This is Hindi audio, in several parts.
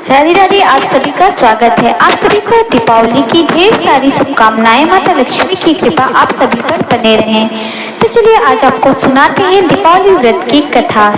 राधे राधे, आप सभी का स्वागत है। आप सभी को दीपावली की ढेर सारी शुभकामनाएं। माता लक्ष्मी की कृपा आप सभी पर बने रहें। तो चलिए आज आपको सुनाते हैं दीपावली व्रत की कथा।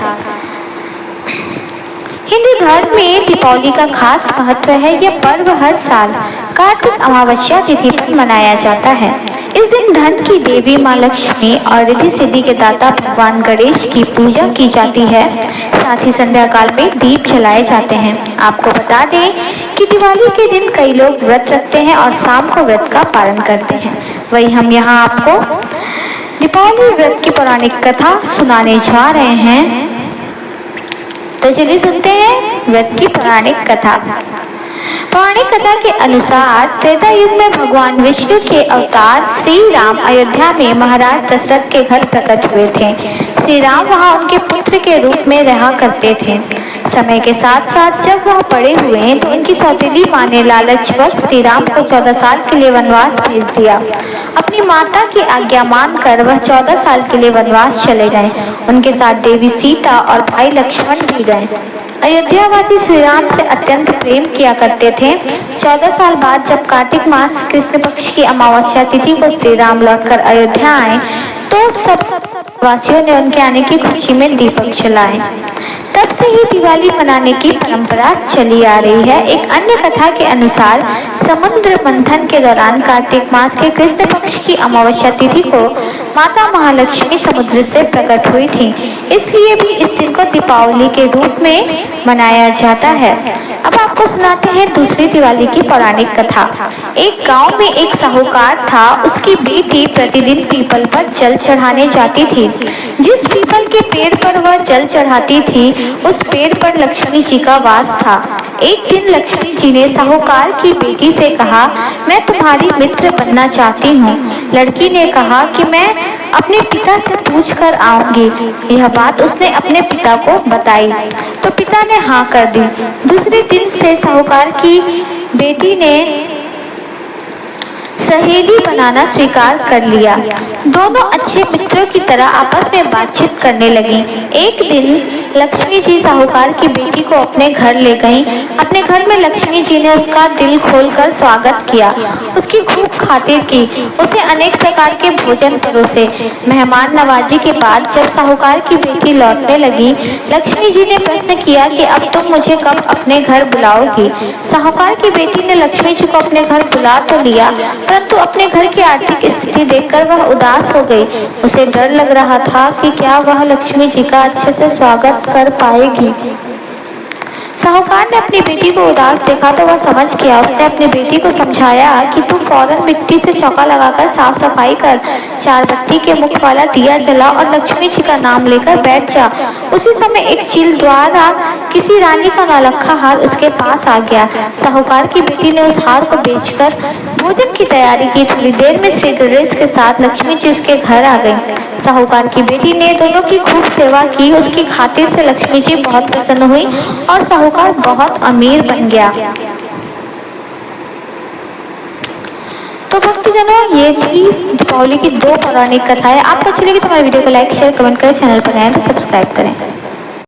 हिंदू धर्म में दीपावली का खास महत्व है। यह पर्व हर साल कार्तिक अमावस्या तिथि पर मनाया जाता है। इस दिन धन की देवी माँ लक्ष्मी और रिद्धि सिद्धि के दाता भगवान गणेश की पूजा की जाती है। साथ ही संध्या काल में दीप जलाए जाते हैं। आपको बता दें कि दिवाली के दिन कई लोग व्रत रखते हैं और शाम को व्रत का पालन करते हैं। वही हम यहाँ आपको दीपावली व्रत की पौराणिक कथा सुनाने जा रहे हैं। तो चलिए सुनते हैं व्रत की पौराणिक कथा। पौराणिक कथा के अनुसार त्रेता युग में भगवान विष्णु के अवतार श्री राम अयोध्या में महाराज दशरथ के घर प्रकट हुए थे। श्री राम वहां उनके पुत्र के रूप में रहा करते थे। समय के साथ साथ जब वह बड़े हुए तो उनकी सौतेली मां ने लालचवश श्री राम को 14 साल के लिए वनवास भेज दिया। अपनी माता की आज्ञा मानकर वह 14 साल के लिए वनवास चले गए। उनके साथ देवी सीता और भाई लक्ष्मण भी गए। अयोध्यावासी श्री राम से अत्यंत प्रेम किया करते थे। 14 साल बाद जब कार्तिक मास कृष्ण पक्ष की अमावस्या तिथि को श्री राम लौटकर अयोध्या आए तो सब वासियों ने उनके आने की खुशी में दीपक जलाए। तब से ही दिवाली मनाने की परंपरा चली आ रही है। एक अन्य कथा के अनुसार समुद्र मंथन के दौरान कार्तिक मास के कृष्ण पक्ष की अमावस्या तिथि को माता महालक्ष्मी समुद्र से प्रकट हुई थी, इसलिए भी इस दिन को दीपावली के रूप में मनाया जाता है। अब आपको सुनाते हैं दूसरी दिवाली की पौराणिक कथा। एक गांव में एक साहूकार था। उसकी बेटी प्रतिदिन पीपल पर जल चढ़ाने जाती थी। जिस पीपल के पेड़ पर वह जल चढ़ाती थी उस पेड़ पर लक्ष्मी जी का वास था। एक दिन लक्ष्मी जी ने साहूकार की बेटी से कहा, मैं तुम्हारी मित्र बनना चाहती हूँ। लड़की ने कहा कि मैं अपने पिता से पूछ कर आऊंगी। यह बात उसने अपने पिता को बताई तो पिता ने हाँ कर दी। दूसरे दिन से साहूकार की बेटी ने सहेली बनाना स्वीकार कर लिया। दोनों अच्छे मित्रों की तरह आपस में बातचीत करने लगी। एक दिन लक्ष्मी जी साहूकार की बेटी को अपने घर ले गईं। अपने घर में लक्ष्मी जी ने उसका दिल खोलकर स्वागत किया, उसकी खूब खातिर की, उसे अनेक प्रकार के भोजन परोसे। मेहमान नवाजी के बाद जब साहूकार की बेटी लौटने लगी, लक्ष्मी जी ने प्रश्न किया कि अब तुम मुझे कब अपने घर बुलाओगी। साहूकार की बेटी ने लक्ष्मी जी को अपने घर बुला तो लिया, परंतु अपने घर की आर्थिक स्थिति देखकर वह उदास हो गई। उसे डर लग रहा था कि क्या वह लक्ष्मी जी का अच्छे से स्वागत कर पाएगी। साहूकार ने अपनी बेटी को उदास देखा तो वह समझ गया। उसने अपनी बेटी को समझाया कि तू फौरन मिट्टी से चौका लगाकर साफ सफाई कर, 4 बत्ती के मुख वाला दिया जला और लक्ष्मी जी का नाम लेकर बैठ जा। उसी समय एक चील द्वारा किसी रानी का नौलखा हार उसके पास आ गया। साहूकार की बेटी ने उस हार को बेचकर भोजन की तैयारी की। थोड़ी देर में श्री गणेश के साथ लक्ष्मी जी उसके घर आ गई। साहूकार की बेटी ने दोनों की खूब सेवा की। उसकी खातिर से लक्ष्मी जी बहुत प्रसन्न हुई और साहूकार बहुत अमीर बन गया। तो भक्तजनों, ये थी दीपावली की 2 पौराणिक कथाएं। आपको अच्छी लगी तो हमारे वीडियो को लाइक शेयर कमेंट करें। चैनल पर नए हैं तो सब्सक्राइब करें।